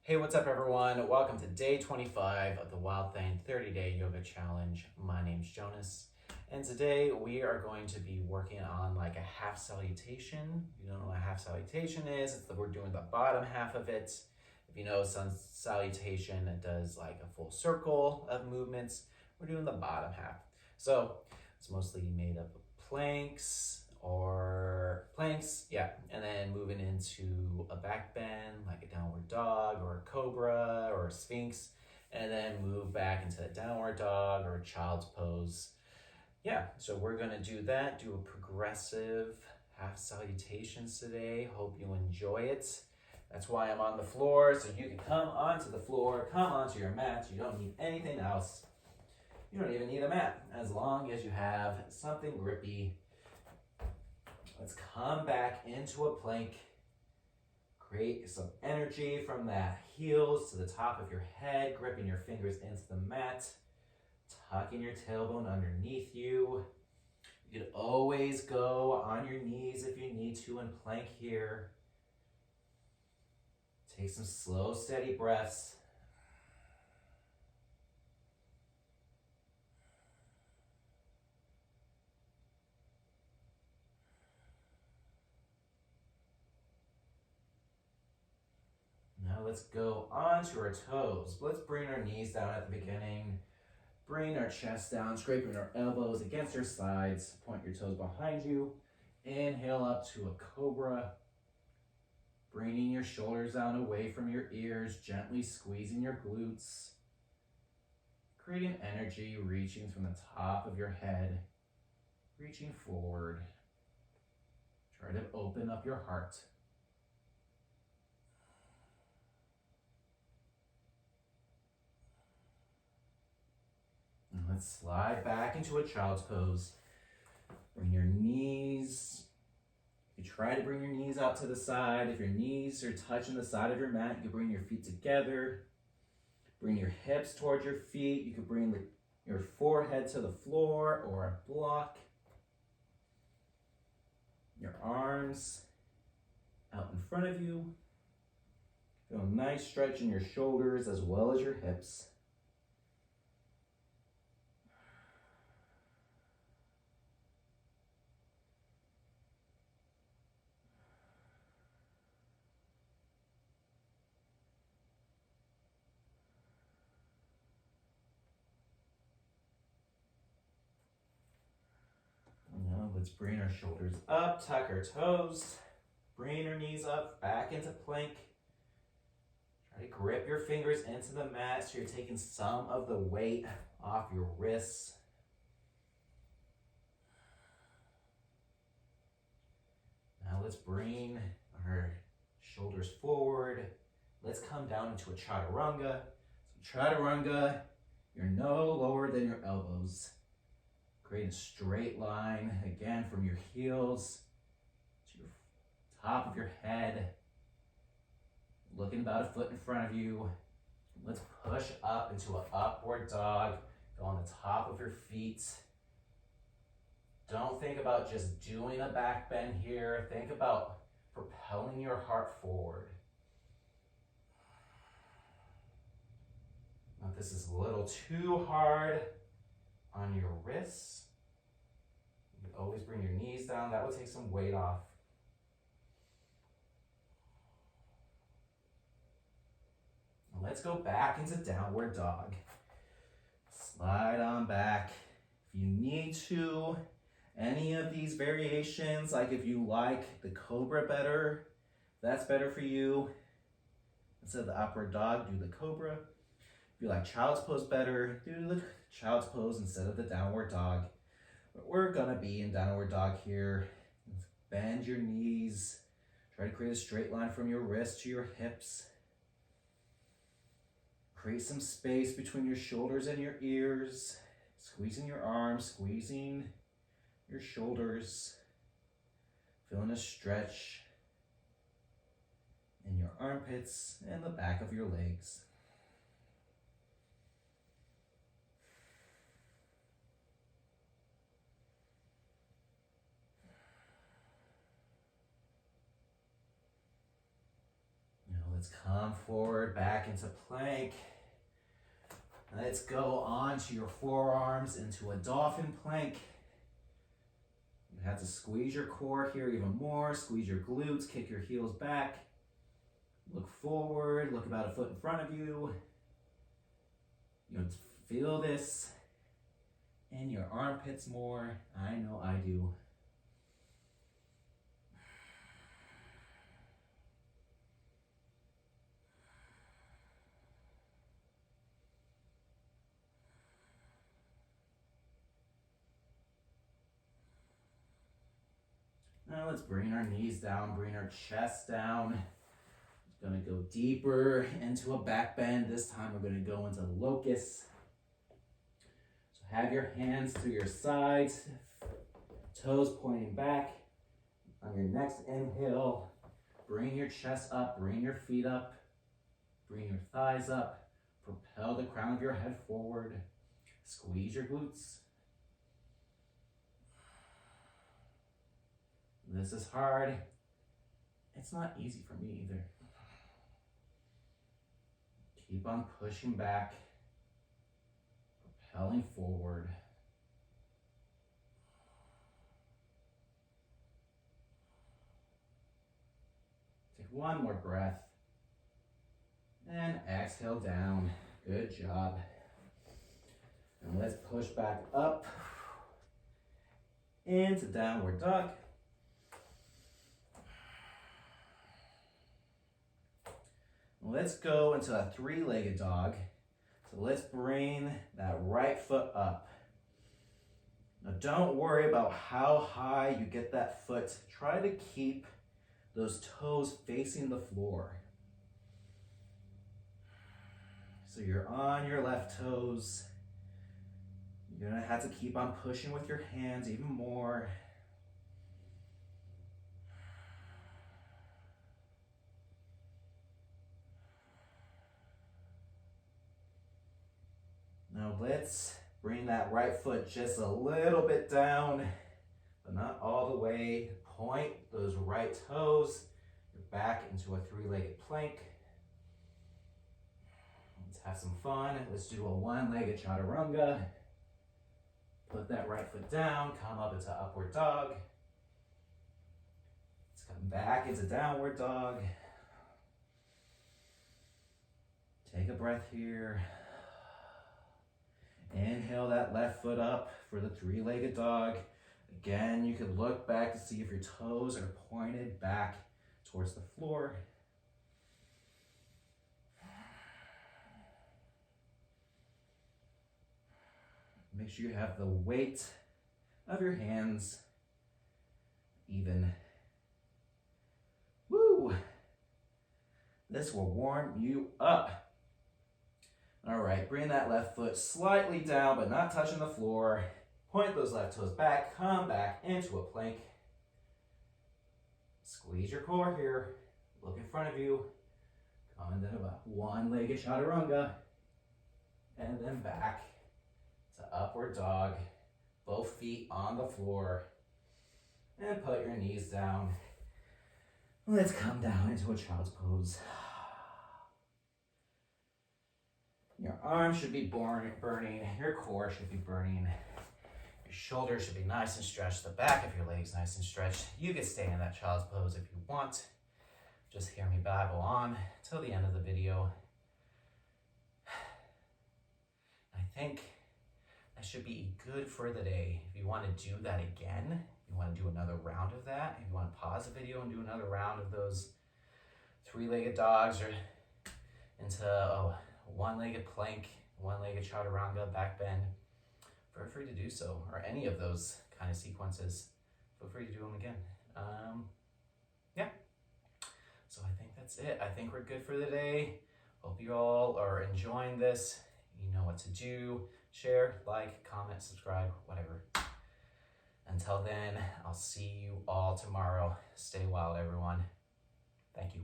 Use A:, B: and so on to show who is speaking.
A: Hey, what's up everyone? Welcome to day 25 of the Wild Thing 30-day yoga challenge. My name's Jonas, and today we are going to be working on like a half salutation. If you don't know what a half salutation is, it's that we're doing the bottom half of it. If you know sun salutation, it does like a full circle of movements. We're doing the bottom half. So it's mostly made up of planks, and then moving into a back bend, like a downward dog or a cobra or a sphinx, and then move back into a downward dog or a child's pose. So we're gonna do that, do a progressive half salutations today. Hope you enjoy it. That's why I'm on the floor, so you can come onto the floor, come onto your mat. You don't need anything else. You don't even need a mat, as long as you have something grippy. Let's come back into a plank. Create some energy from that heels to the top of your head, gripping your fingers into the mat, tucking your tailbone underneath you. You could always go on your knees if you need to and plank here. Take some slow, steady breaths. Now let's go onto our toes. Let's bring our knees down at the beginning. Bring our chest down, scraping our elbows against our sides. Point your toes behind you. Inhale up to a cobra. Bringing your shoulders down away from your ears, gently squeezing your glutes. Creating energy, reaching from the top of your head, reaching forward. Try to open up your heart. And let's slide back into a child's pose. Bring your knees. You try to bring your knees out to the side. If your knees are touching the side of your mat, you can bring your feet together. Bring your hips towards your feet. You can bring your forehead to the floor or a block. Your arms out in front of you. Feel a nice stretch in your shoulders as well as your hips. Now let's bring our shoulders up, tuck our toes, bring our knees up, back into plank. Try to grip your fingers into the mat so you're taking some of the weight off your wrists. Now let's bring our shoulders forward. Let's come down into a chaturanga. So chaturanga, you're no lower than your elbows. Create a straight line, again, from your heels to your top of your head. Looking about a foot in front of you. Let's push up into an upward dog. Go on the top of your feet. Don't think about just doing a back bend here. Think about propelling your heart forward. Now, if this is a little too hard on your wrists, you can always bring your knees down. That will take some weight off. Now let's go back into downward dog. Slide on back. If you need to, any of these variations, like if you like the cobra better, if that's better for you, instead of the upward dog, do the cobra. If you like child's pose better, do the child's pose instead of the downward dog. But we're gonna be in downward dog here. Bend your knees. Try to create a straight line from your wrist to your hips. Create some space between your shoulders and your ears. Squeezing your arms, squeezing your shoulders. Feeling a stretch in your armpits and the back of your legs. Let's Let's come forward, back into plank. Let's go onto your forearms into a dolphin plank. You have to squeeze your core here even more. Squeeze your glutes, kick your heels back. Look forward, look about a foot in front of you. You know, feel this in your armpits more. I know I do. Now let's bring our knees down, bring our chest down. Gonna go deeper into a back bend. This time we're gonna go into locust. So have your hands to your sides, toes pointing back. On your next inhale, bring your chest up, bring your feet up, bring your thighs up, propel the crown of your head forward, squeeze your glutes. This is hard. It's not easy for me either. Keep on pushing back, propelling forward. Take one more breath. And exhale down. Good job. And let's push back up into downward dog. Let's go into a three-legged dog. So let's bring that right foot up. Now don't worry about how high you get that foot. Try to keep those toes facing the floor. So you're on your left toes. You're gonna have to keep on pushing with your hands even more. Now let's bring that right foot just a little bit down, but not all the way. Point those right toes. You're back into a three-legged plank. Let's have some fun. Let's do a one-legged chaturanga. Put that right foot down, come up into upward dog. Let's come back into downward dog. Take a breath here. Inhale that left foot up for the three-legged dog. Again, you could look back to see if your toes are pointed back towards the floor. Make sure you have the weight of your hands even. Woo! This will warm you up. All right, bring that left foot slightly down, but not touching the floor. Point those left toes back, come back into a plank. Squeeze your core here. Look in front of you. Come into a one-legged chaturanga. And then back to upward dog. Both feet on the floor. And put your knees down. Let's come down into a child's pose. Your arms should be burning, your core should be burning, your shoulders should be nice and stretched, the back of your legs nice and stretched. You can stay in that child's pose if you want. Just hear me babble on till the end of the video. I think that should be good for the day. If you want to do that again, you want to do another round of that, if you want to pause the video and do another round of those three-legged dogs or into one-legged plank, one-legged chaturanga, back bend, feel free to do so, or any of those kind of sequences. Feel free to do them again. Yeah. So I think that's it. I think we're good for the day. Hope you all are enjoying this. You know what to do. Share, like, comment, subscribe, whatever. Until then, I'll see you all tomorrow. Stay wild, everyone. Thank you.